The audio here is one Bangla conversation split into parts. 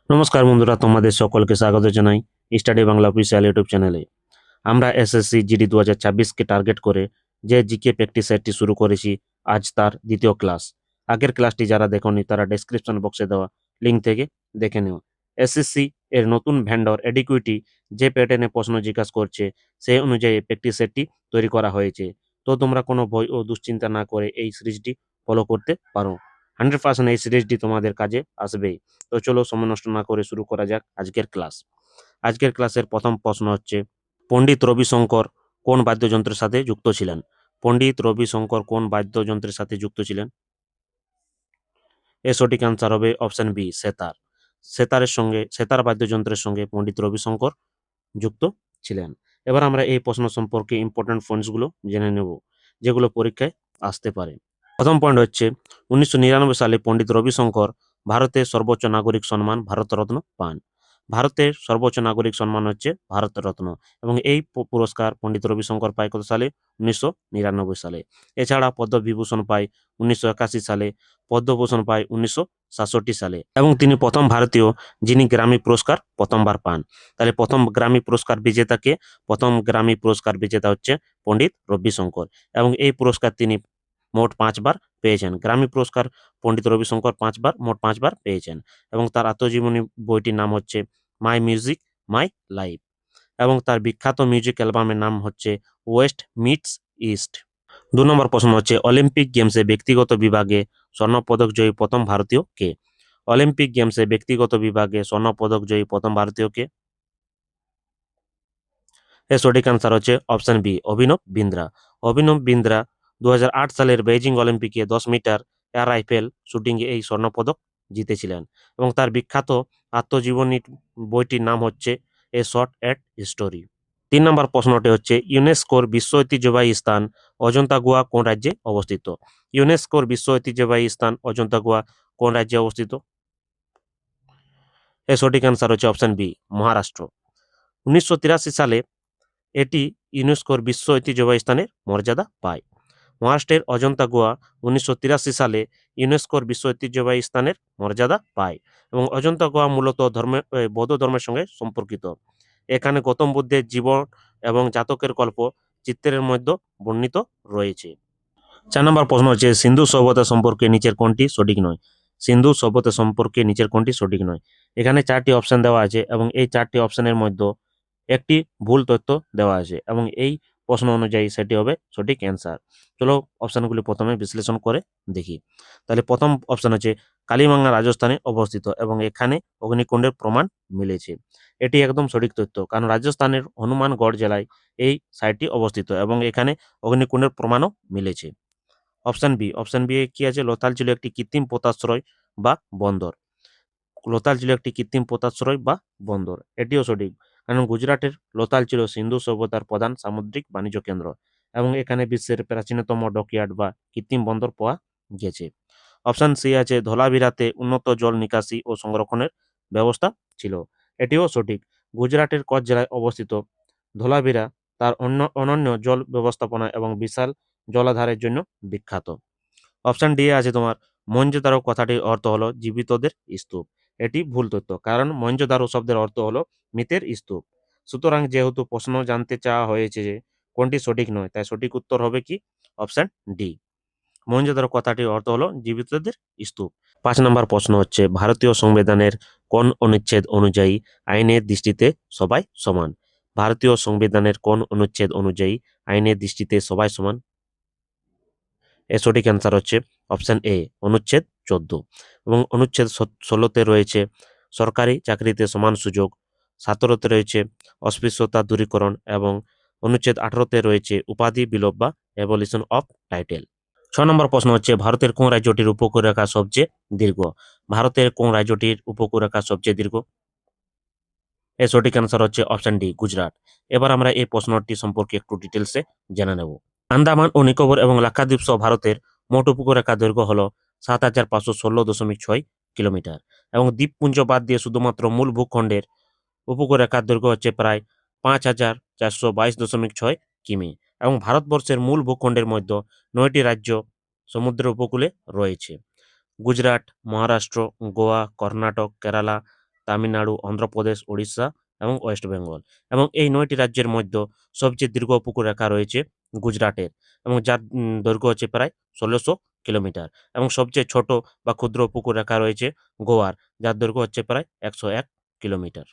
নমস্কার বন্ধুরা, তোমাদের সকলকে স্বাগত জানাই স্টাডি বাংলা অফিসিয়াল ইউটিউব চ্যানেলে। আমরা এসএসসি জিডি 2026কে টার্গেট করে যে জিকে প্র্যাকটিস সেটটি শুরু করেছি, আজ তার দ্বিতীয় ক্লাস। আগের ক্লাসটি যারা দেখোনি তারা ডেসক্রিপশন বক্সে দেওয়া লিঙ্ক থেকে দেখে নিও। এসএসসি এর নতুন ভেন্ডর এডিকুইটি যে প্যাটার্নে প্রশ্ন জিজ্ঞাসা করছে সেই অনুযায়ী প্র্যাকটিস সেটটি তৈরি করা হয়েছে। তো তোমরা কোনো বই ও দুশ্চিন্তা না করে এই সিরিজটি ফলো করতে পারো। 100% এই সিরিজটি তোমাদের কাজে আসবেই। তো চলো সময় নষ্ট না করে শুরু করা যাক আজকের ক্লাস। আজকের ক্লাসের প্রথম প্রশ্ন হচ্ছে, পণ্ডিত রবিশঙ্কর কোন বাদ্যযন্ত্রের সাথে যুক্ত ছিলেন? পণ্ডিত রবিশঙ্কর কোন বাদ্যযন্ত্রের সাথে যুক্ত ছিলেন? এর সঠিক অ্যান্সার হবে অপশন বি, সেতার। সেতার বাদ্যযন্ত্রের সঙ্গে পণ্ডিত রবিশঙ্কর যুক্ত ছিলেন। এবার আমরা এই প্রশ্ন সম্পর্কে ইম্পর্টেন্ট পয়েন্টসগুলো জেনে নেব, যেগুলো পরীক্ষায় আসতে পারে। প্রথম পয়েন্ট হচ্ছে, 1999 সালে পণ্ডিত রবিশঙ্কর ভারতের সর্বোচ্চ নাগরিক সম্মান ভারতরত্ন পান। ভারতের সর্বোচ্চ নাগরিক সম্মান হচ্ছে ভারতরত্ন, এবং এই পুরস্কার পণ্ডিত রবিশঙ্কর পায় কত সালে? 1999 সালে। এছাড়া পদ্মবিভূষণ পায় 1981 সালে, পদ্মভূষণ পায় 1967 সালে, এবং তিনি প্রথম ভারতীয় যিনি গ্র্যামি পুরস্কার প্রথমবার পান। তাহলে প্রথম গ্র্যামি পুরস্কার বিজেতাকে, প্রথম গ্র্যামি পুরস্কার বিজেতা হচ্ছে পণ্ডিত রবিশঙ্কর, এবং এই পুরস্কার তিনি মোট 5বার পেয়েছেন। গ্র্যামি পুরস্কার পণ্ডিত রবিশঙ্কর মোট 5বার পেয়েছেন, এবং তার আত্মজীবনী বইটির নাম হচ্ছে মাই মিউজিক মাই লাইফ, এবং তার বিখ্যাত মিউজিক অ্যালবামের নাম হচ্ছে ওয়েস্ট মিটস ইস্ট। 2 নম্বর প্রশ্ন হচ্ছে, অলিম্পিক গেমসে ব্যক্তিগত বিভাগে স্বর্ণপদক জয়ী প্রথম ভারতীয় কে? অলিম্পিক গেমসে ব্যক্তিগত বিভাগে স্বর্ণপদক জয়ী প্রথম ভারতীয় কে? এর সঠিক আনসার হচ্ছে অপশন বি, অভিনব বিন্দ্রা। অভিনব বিন্দ্রা 2008 সালের বেইজিং অলিম্পিকে 10 মিটার এয়ার রাইফেল শুটিংয়ে এই স্বর্ণপদক জিতেছিলেন, এবং তার বিখ্যাত আত্মজীবনী বইটির নাম হচ্ছে এ শর্ট অ্যাট স্টোরি। 3 নম্বর প্রশ্নটি হচ্ছে, ইউনেস্কোর বিশ্ব ঐতিহ্যবাহী স্থান অজন্তা গুহা কোন রাজ্যে অবস্থিত? ইউনেস্কোর বিশ্ব ঐতিহ্যবাহী স্থান অজন্তা গুহা কোন রাজ্যে অবস্থিত? এর সঠিক আনসার হচ্ছে অপশন বি, মহারাষ্ট্র। 1983 সালে এটি ইউনেস্কোর বিশ্ব ঐতিহ্যবাহী স্থানের মর্যাদা পায়। মহারাষ্ট্রের অজন্তা গুহা 1983 সালে ইউনেস্কোর বিশ্ব ঐতিহ্যবাহী স্থানের মর্যাদা পায়, এবং অজন্তা গুহা মূলত বৌদ্ধ ধর্মের সঙ্গে সম্পর্কিত। এখানে গৌতম বুদ্ধের জীবন এবং জাতকের গল্প চিত্রের মধ্যে বর্ণিত রয়েছে। 4 নম্বর প্রশ্ন হচ্ছে, সিন্ধু সভ্যতা সম্পর্কে নিচের কোনটি সঠিক নয়? সিন্ধু সভ্যতা সম্পর্কে নিচের কোনটি সঠিক নয়? এখানে 4টি অপশন দেওয়া আছে, এবং এই 4টি অপশনের মধ্যে একটি ভুল তথ্য দেওয়া আছে, এবং এই প্রশ্ন অনুযায়ী সেটি হবে সঠিক অ্যান্সার। চলো অপশনগুলি প্রথমে বিশ্লেষণ করে দেখি। তাহলে প্রথম অপশন হচ্ছে, কালীবাংলা রাজস্থানে অবস্থিত, এবং এখানে অগ্নিকুণ্ডের প্রমাণ মিলেছে। এটি একদম সঠিক তথ্য, কারণ রাজস্থানের হনুমানগড় জেলায় এই সাইটটি অবস্থিত, এবং এখানে অগ্নিকুণ্ডের প্রমাণও মিলেছে। অপশন বি এ কি আছে? লোথাল ছিল একটি কৃত্রিম পোতাশ্রয় বা বন্দর। লোথাল ছিল একটি কৃত্রিম পোতাশ্রয় বা বন্দর, এটিও সঠিক, কারণ গুজরাটের লোথাল ছিল সিন্ধু সভ্যতার প্রধান সামুদ্রিক বাণিজ্য কেন্দ্র, এবং এখানে বিশ্বের প্রাচীনতম ডকইয়ার্ড বা কৃত্রিম বন্দর পাওয়া গেছে। অপশন সি আছে, ধোলাভিরাতে উন্নত জল নিকাশি ও সংরক্ষণের ব্যবস্থা ছিল, এটিও সঠিক। গুজরাটের কচ্ছ জেলায় অবস্থিত ধোলাভিরা তার অনন্য জল ব্যবস্থাপনা এবং বিশাল জলাধারের জন্য বিখ্যাত। অপশন ডি আছে তোমার, মহেঞ্জোদারো কথাটির অর্থ হলো জীবিতদের স্তূপ। এটি ভুল তথ্য, কারণ মহেঞ্জোদারো শব্দের অর্থ হলো মৃতের স্তূপ। সুতরাং যেহেতু প্রশ্ন জানতে চাওয়া হয়েছে যে কোনটি সঠিক নয়, তাই সঠিক উত্তর হবে কি? অপশন ডি, মহেঞ্জোদারো কথাটির অর্থ হলো জীবিতদের স্তূপ। 5 নম্বর প্রশ্ন হচ্ছে, ভারতীয় সংবিধানের কোন অনুচ্ছেদ অনুযায়ী আইনের দৃষ্টিতে সবাই সমান? ভারতীয় সংবিধানের কোন অনুচ্ছেদ অনুযায়ী আইনের দৃষ্টিতে সবাই সমান? এর সঠিক অ্যান্সার হচ্ছে অপশন এ, অনুচ্ছেদ 14, এবং অনুচ্ছেদ 16তে রয়েছে সরকারি চাকরিতে সমান সুযোগ, 17তে রয়েছে অস্পৃশ্যতা দূরীকরণ, এবং অনুচ্ছেদ 18তে রয়েছে উপাধি বিলোপ বা অ্যাবলিশন অফ টাইটেল। 6 নম্বর প্রশ্ন হচ্ছে, ভারতের কোন রাজ্যটির উপকূলরেখা সবচেয়ে দীর্ঘ? ভারতের কোন রাজ্যটির উপকূলরেখা সবচেয়ে দীর্ঘ? এর সঠিক অ্যান্সার হচ্ছে অপশন ডি, গুজরাট। এবার আমরা এই প্রশ্নটি সম্পর্কে একটু ডিটেলসে জেনে নেব। আন্দামান ও নিকোবর এবং লাক্ষাদ্বীপ সহ ভারতের মোট উপকূলরেখার দৈর্ঘ্য হল 7,516.6 কিলোমিটার, এবং দ্বীপপুঞ্জ বাদ দিয়ে শুধুমাত্র মূল ভূখণ্ডের উপকূলরেখার দৈর্ঘ্য হচ্ছে প্রায় 5,422.6 কিমি, এবং ভারতবর্ষের মূল ভূখণ্ডের মধ্যে 9টি রাজ্য সমুদ্রের উপকূলে রয়েছে: গুজরাট, মহারাষ্ট্র, গোয়া, কর্ণাটক, কেরালা, তামিলনাড়ু, অন্ধ্রপ্রদেশ, ওড়িশা এবং ওয়েস্ট বেঙ্গল। এবং এই 9টি রাজ্যের মধ্যে সবচেয়ে দীর্ঘ উপকূল রেখা রয়েছে গুজরাটের, এবং যার দৈর্ঘ্য হচ্ছে প্রায় 1600 কিলোমিটার। এবং সবচেয়ে ছোট বা ক্ষুদ্র উপকূল রেখা রয়েছে গোয়ার, যার দৈর্ঘ্য হচ্ছে প্রায় 101 কিলোমিটার।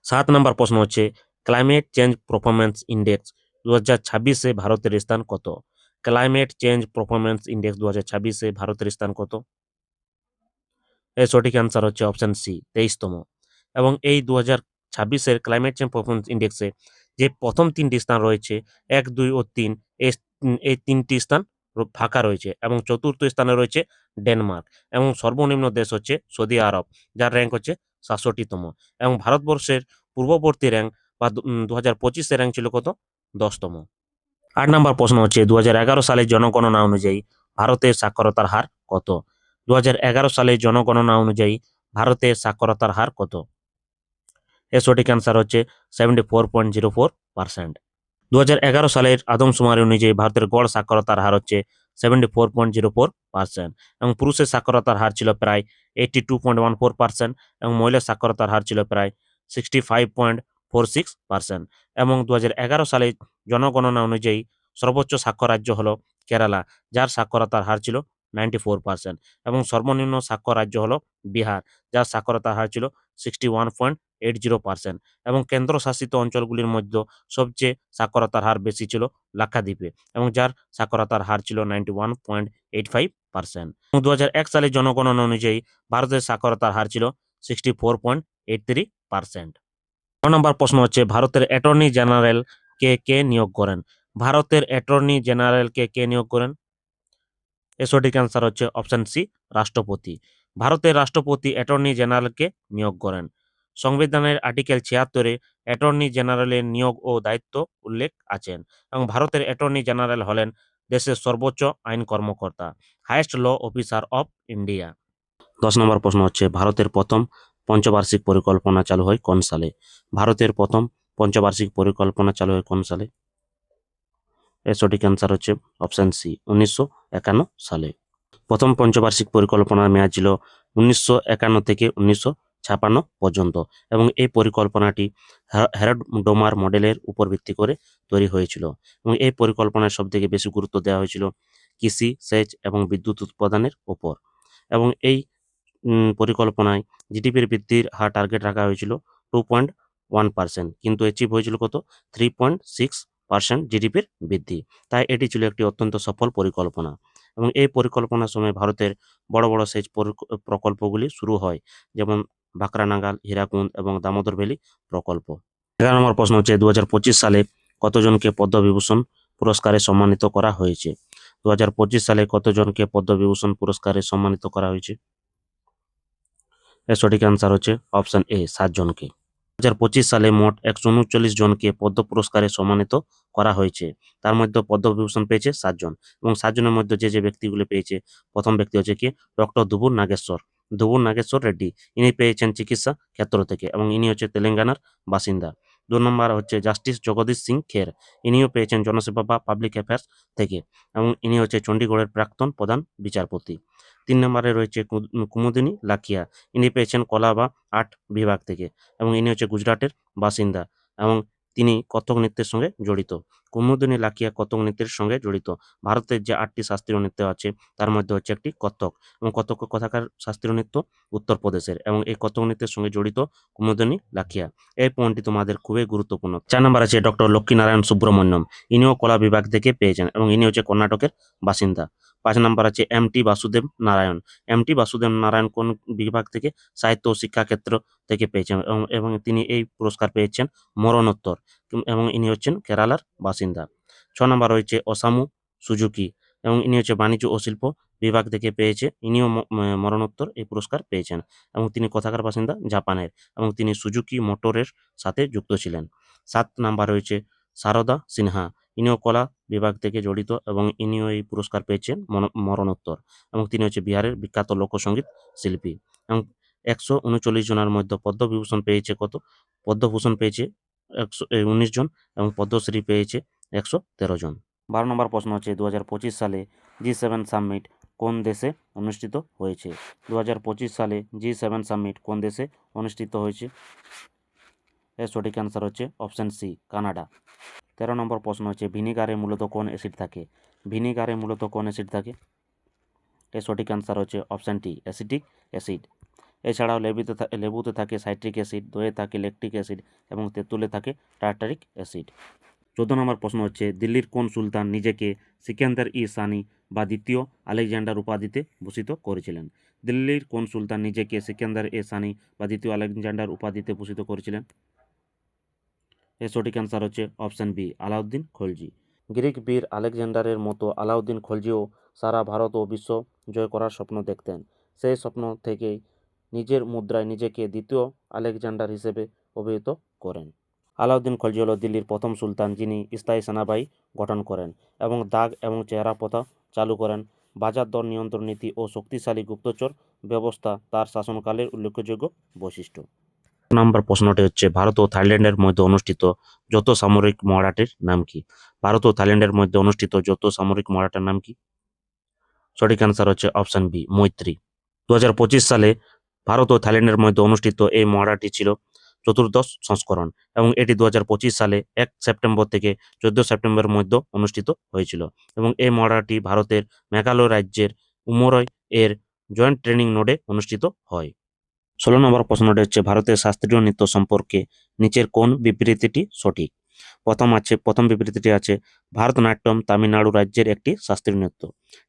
7 নম্বর প্রশ্ন হচ্ছে ক্লাইমেট চেঞ্জ পারফরম্যান্স ইন্ডেক্স 2026-এ ভারতের স্থান কত? ক্লাইমেট চেঞ্জ পারফরম্যান্স ইন্ডেক্স 2026-এ ভারতের স্থান কত? এর সঠিক অ্যান্সার হচ্ছে অপশন সি, 23তম। এবং এই 2026-এর ক্লাইমেট চেঞ্জ পারফরম্যান্স ইন্ডেক্সে যে প্রথম 3টি স্থান রয়েছে 1, 2 ও 3, এই 3টি স্থান ফাঁকা রয়েছে, এবং চতুর্থ স্থানে রয়েছে ডেনমার্ক, এবং সর্বনিম্ন দেশ হচ্ছে সৌদি আরব, যার র্যাঙ্ক হচ্ছে 67তম। এবং ভারতবর্ষের পূর্ববর্তী র্যাঙ্ক বা 2025-এর র্যাঙ্ক ছিল কত? 10তম। 8 নম্বর প্রশ্ন হচ্ছে 2011 সালের জনগণনা অনুযায়ী ভারতের সাক্ষরতার হার কত? 2011 সালের জনগণনা অনুযায়ী ভারতের সাক্ষরতার হার কত? এর সঠিক অ্যান্সার হচ্ছে 74.04%। 2011 সালের আদমশুমারি অনুযায়ী ভারতের গড় সাক্ষরতার হার হচ্ছে 74.04%, এবং পুরুষের সাক্ষরতার হার ছিল প্রায় 82.14%, এবং মহিলার সাক্ষরতার হার ছিল প্রায় 65.46%। এবং 2011 সালে জনগণনা অনুযায়ী সর্বোচ্চ সাক্ষর রাজ্য হলো কেরালা, যার সাক্ষরতার হার ছিল 94%, এবং সর্বনিম্ন সাক্ষর রাজ্য হলো বিহার, যার সাক্ষরতার হার ছিল 61.80%। এবং কেন্দ্রশাসিত অঞ্চলগুলির মধ্যে সবচেয়ে সাক্ষরতার হার বেশি ছিল লাক্ষাদ্বীপে, এবং যার সাক্ষরতার হার ছিল 91.85%। এবং 2001 সালের জনগণনা অনুযায়ী ভারতের সাক্ষরতার হার ছিল 64.83%। 9 নম্বর প্রশ্ন হচ্ছে ভারতের অ্যাটর্নি জেনারেল কে নিয়োগ করেন? ভারতের অ্যাটর্নি জেনারেলকে কে নিয়োগ করেন? এর সঠিক অ্যান্সার হচ্ছে অপশন সি, রাষ্ট্রপতি। ভারতের রাষ্ট্রপতি অ্যাটর্নি জেনারেলকে নিয়োগ করেন। সংবিধানের আর্টিকেল 76-এ অ্যাটর্নি জেনারেলের নিয়োগ ও দায়িত্ব উল্লেখ আছেন, এবং ভারতের অ্যাটর্নি জেনারেল হলেন দেশের সর্বোচ্চ আইন কর্মকর্তা, highest law officer of India. 10 নম্বর প্রশ্ন হচ্ছে ভারতের প্রথম পঞ্চবার্ষিক পরিকল্পনা চালু হয় কোন সালে? ভারতের প্রথম পঞ্চবার্ষিক পরিকল্পনা চালু হয় কোন সালে? এর সঠিক অ্যান্সার হচ্ছে অপশন সি, 1951 সালে। প্রথম পঞ্চবার্ষিক পরিকল্পনার মেয়াদ ছিল 1951 থেকে 1956 পর্যন্ত, এবং এই পরিকল্পনাটি হ্যারল্ড ডোমার মডেলের উপর ভিত্তি করে তৈরি হয়েছিল। এবং এই পরিকল্পনায় সবথেকে বেশি গুরুত্ব দেওয়া হয়েছিল কৃষি, সেচ এবং বিদ্যুৎ উৎপাদনের উপর। এবং এই পরিকল্পনায় জিডিপির বৃদ্ধির হার টার্গেট রাখা হয়েছিল 2.1%, কিন্তু অ্যাচিভ হয়েছিল কত? 3.6% জিডিপির বৃদ্ধি। তাই এটি ছিল একটি অত্যন্ত সফল পরিকল্পনা। এবং এই পরিকল্পনার সময় ভারতের বড় বড় সেচ প্রকল্পগুলি শুরু হয়, যেমন বাকরানাগাল, হীরাকুন্দ এবং দামোদর ভ্যালি প্রকল্প। 11 নম্বর প্রশ্ন হচ্ছে 2025 সালে কতজনকে পদ্মবিভূষণ পুরস্কারে সম্মানিত করা হয়েছে? 2025 সালে কতজনকে পদ্মবিভূষণ পুরস্কারে সম্মানিত করা হয়েছে? এর সঠিক অ্যান্সার হচ্ছে অপশন এ, 7 জনকে। 2025 সালে মোট 139 জনকে পদ্ম পুরস্কারে সম্মানিত করা হয়েছে। তার মধ্যে পদ্মবিভূষণ পেয়েছে 7 জন, এবং 7 জনের মধ্যে যে ব্যক্তিগুলো পেয়েছে, প্রথম ব্যক্তি হচ্ছে কি ডক্টর ধুবুর নাগেশ্বর রেড্ডি। ইনি পেয়েছেন চিকিৎসা ক্ষেত্র থেকে, এবং ইনি হচ্ছে তেলেঙ্গানার বাসিন্দা। 2 নম্বর হচ্ছে জাস্টিস জগদীশ সিং খের, ইনিও পেয়েছেন জনসেবা বা পাবলিক অ্যাফেয়ার্স থেকে, এবং ইনি হচ্ছে চণ্ডীগড়ের প্রাক্তন প্রধান বিচারপতি। 3 নম্বরে রয়েছে কুমুদিনী লাখিয়া, ইনি পেয়েছেন কলা বা আর্ট বিভাগ থেকে, এবং ইনি হচ্ছে গুজরাটের বাসিন্দা, এবং তিনি কত্থক নৃত্যের সঙ্গে জড়িত। কুমুদিনী লাখিয়া কত্থক নৃত্যের সঙ্গে জড়িত। ভারতের যে 8টি শাস্ত্রীয় নৃত্য আছে তার মধ্যে হচ্ছে একটি কত্থক, এবং কত্থক কথাকার শাস্ত্রীয় নৃত্য উত্তরপ্রদেশের, এবং এই কত্থক নৃত্যের সঙ্গে জড়িত কুমুদিনী লাখিয়া। এই পয়েন্টটি তোমাদের খুবই গুরুত্বপূর্ণ। 4 নম্বর আছে ডক্টর লক্ষ্মীনারায়ণ সুব্রমণ্যম, ইনিও কলা বিভাগ থেকে পেয়েছেন, এবং ইনি হচ্ছে কর্ণাটকের বাসিন্দা। 5 নম্বর আছে এমটি বাসুদেব নারায়ণ কোন বিভাগ থেকে? সাহিত্য ও শিক্ষা ক্ষেত্র থেকে পেয়েছেন, এবং তিনি এই পুরস্কার পেয়েছেন মরণোত্তর, এবং ইনি হচ্ছেন কেরালার বাসিন্দা। 6 নম্বর রয়েছে ওসামু সুজুকি, এবং ইনি হচ্ছে বাণিজ্য ও শিল্প বিভাগ থেকে পেয়েছে, ইনিও মরণোত্তর এই পুরস্কার পেয়েছেন, এবং তিনি কোথাকার বাসিন্দা? জাপানের, এবং তিনি সুজুকি মোটরের সাথে যুক্ত ছিলেন। 7 নাম্বার রয়েছে সারদা সিনহা, ইনিও কলা বিভাগ থেকে জড়িত, এবং ইনিও এই পুরস্কার পেয়েছেন মরণোত্তর, এবং তিনি হচ্ছে বিহারের বিখ্যাত লোকসঙ্গীত শিল্পী। এবং 139 জনের মধ্যে পদ্মবিভূষণ পেয়েছে কত? পদ্মভূষণ পেয়েছে 119 জন, এবং পদ্মশ্রী পেয়েছে 113 জন। 12 নম্বর প্রশ্ন হচ্ছে 2025 সালে G7 সামিট কোন দেশে অনুষ্ঠিত হয়েছে? 2025 সালে G7 সামিট কোন দেশে অনুষ্ঠিত হয়েছে? এর সঠিক অ্যান্সার হচ্ছে অপশান সি, কানাডা। 13 নম্বর প্রশ্ন হচ্ছে ভিনিগারে মূলত কোন অ্যাসিড থাকে? ভিনিগারে মূলত কোন অ্যাসিড থাকে? এর সঠিক অ্যান্সার হচ্ছে অপশান টি, অ্যাসিটিক অ্যাসিড। এছাড়াও লেবুতে থাকে সাইট্রিক অ্যাসিড, দইয়ে থাকে ল্যাকটিক অ্যাসিড এবং তেঁতুলে থাকে টার্টারিক অ্যাসিড। 14 নম্বর প্রশ্ন হচ্ছে দিল্লির কোন সুলতান নিজেকে সিকান্দার-ই-সানি বা দ্বিতীয় আলেকজান্ডার উপাধিতে ভূষিত করেছিলেন? দিল্লির কোন সুলতান নিজেকে সিকান্দার-এ-সানি বা দ্বিতীয় আলেকজান্ডার উপাধিতে ভূষিত করেছিলেন? এর সঠিক অ্যান্সার হচ্ছে option B, Alauddin Khalji. Greek বীর আলেকজান্ডারের মতো আলাউদ্দিন খলজিও সারা ভারত ও বিশ্ব জয় করার স্বপ্ন দেখতেন। সেই স্বপ্ন থেকেই নিজের মুদ্রায় নিজেকে দ্বিতীয় আলেকজান্ডার হিসেবে অভিহিত করেন। আলাউদ্দিন খলজি হল দিল্লির প্রথম সুলতান যিনি স্থায়ী সেনাবাহিনী গঠন করেন এবং দাগ এবং চেহারা প্রথা চালু করেন। বাজার দর নিয়ন্ত্রণ নীতি ও শক্তিশালী গুপ্তচর ব্যবস্থা তার শাসনকালের উল্লেখযোগ্য বৈশিষ্ট্য। নম্বর প্রশ্নটি হচ্ছে ভারত ও থাইল্যান্ডের মধ্যে অনুষ্ঠিত যৌথ সামরিক মহড়াটির নাম কি? ভারত ও থাইল্যান্ডের মধ্যে অনুষ্ঠিত যৌথ সামরিক মহড়াটার নাম কি? সঠিক অ্যান্সার হচ্ছে অপশান বি, মৈত্রী। 2025 সালে ভারত ও থাইল্যান্ডের মধ্যে অনুষ্ঠিত এই মহড়াটি ছিল চতুর্দশ সংস্করণ এবং এটি 2025 সালে 1 সেপ্টেম্বর থেকে 14 সেপ্টেম্বরের মধ্যে অনুষ্ঠিত হয়েছিল এবং এই মহড়াটি ভারতের মেঘালয় রাজ্যের উমরই এর জয়েন্ট ট্রেনিং নোডে অনুষ্ঠিত হয়। 16 নম্বর প্রশ্নটি হচ্ছে ভারতের শাস্ত্রীয় নৃত্য সম্পর্কে নিচের কোন বিবৃতিটি সঠিক? প্রথম বিবৃতিটি আছে ভারতনাট্যম তামিলনাড়ু রাজ্যের একটি শাস্ত্রীয় নৃত্য।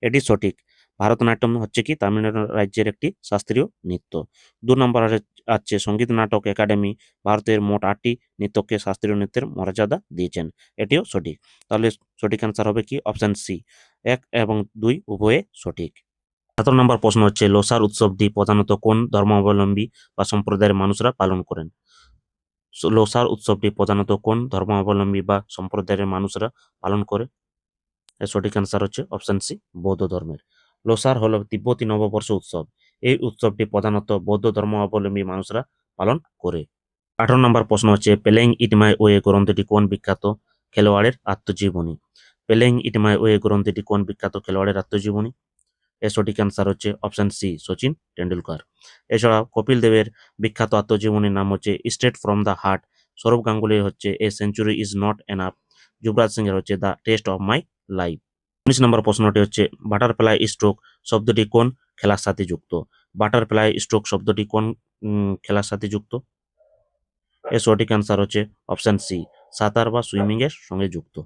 এটি সঠিক। ভারতনাট্যম হচ্ছে কি তামিলনাড়ু রাজ্যের একটি শাস্ত্রীয় নৃত্য। 2 নম্বর আছে সঙ্গীত নাটক একাডেমি ভারতের মোট 8টি নৃত্যকে শাস্ত্রীয় নৃত্যের মর্যাদা দিয়েছেন। এটিও সঠিক। তাহলে সঠিক অ্যান্সার হবে কি অপশান সি, 1 এবং 2 উভয়ে সঠিক। 17 নম্বর প্রশ্ন হচ্ছে লোসার উৎসবটি প্রধানত কোন ধর্মাবলম্বী বা সম্প্রদায়ের মানুষরা পালন করেন? লোসার উৎসবটি প্রধানত কোন ধর্মাবলম্বী বা সম্প্রদায়ের মানুষরা পালন করে? এর সঠিক অ্যান্সার হচ্ছে অপশান সি, বৌদ্ধ ধর্মের। লোসার হলো তিব্বতী নববর্ষ উৎসব। এই উৎসবটি প্রধানত বৌদ্ধ ধর্মাবলম্বী মানুষরা পালন করে। 18 নম্বর প্রশ্ন হচ্ছে প্লেইং ইট মাই ওয়ে গ্রন্থটি কোন বিখ্যাত খেলোয়াড়ের আত্মজীবনী? প্লেইং ইট মাই ওয়ে গ্রন্থটি কোন বিখ্যাত খেলোয়াড়ের আত্মজীবনী? এর সঠিক অ্যান্সার হচ্ছে অপশান সি, সচিন টেন্ডুলকার। এছাড়া কপিল দেবের বিখ্যাত আত্মজীবনীর নাম হচ্ছে straight from the heart. Sourav গাঙ্গুলির হচ্ছে a century is not enough. Yuvraj সিংয়ের হচ্ছে the test of my life. 19 number প্রশ্নটি হচ্ছে বাটারফ্লাই স্ট্রোক শব্দটি কোন খেলার সাথে যুক্ত? বাটারফ্লাই স্ট্রোক শব্দটি কোন খেলার সাথে যুক্ত? এর সঠিক অ্যান্সার হচ্ছে অপশান সি, সাঁতার বা সুইমিং এর সঙ্গে যুক্ত।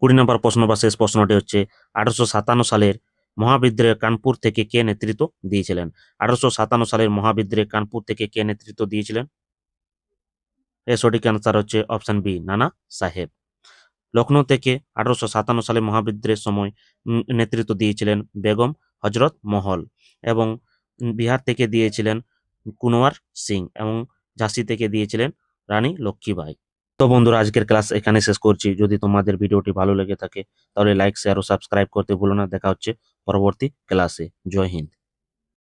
20 নম্বর প্রশ্ন বা শেষ প্রশ্নটি হচ্ছে 1857 সালের মহাবিদ্রোহে কানপুর থেকে কে নেতৃত্ব দিয়েছিলেন? 1857 সালের মহাবিদ্রোহে কানপুর থেকে কে নেতৃত্ব দিয়েছিলেন? এর সঠিক অ্যান্সার হচ্ছে অপশান বি, নানা সাহেব। লখনৌ থেকে 1857 সালে মহাবিদ্রোহের সময় নেতৃত্ব দিয়েছিলেন বেগম হজরত মহল এবং বিহার থেকে দিয়েছিলেন কুনওয়ার সিং এবং ঝাঁসি থেকে দিয়েছিলেন রানী লক্ষ্মীবাই। তো বন্ধুরা আজকের ক্লাস এখানে শেষ করছি। যদি তোমাদের ভিডিওটি ভালো লেগে থাকে তাহলে লাইক শেয়ার ও সাবস্ক্রাইব করতে ভুলো না। দেখা হচ্ছে পরবর্তী ক্লাসে। জয় হিন্দ।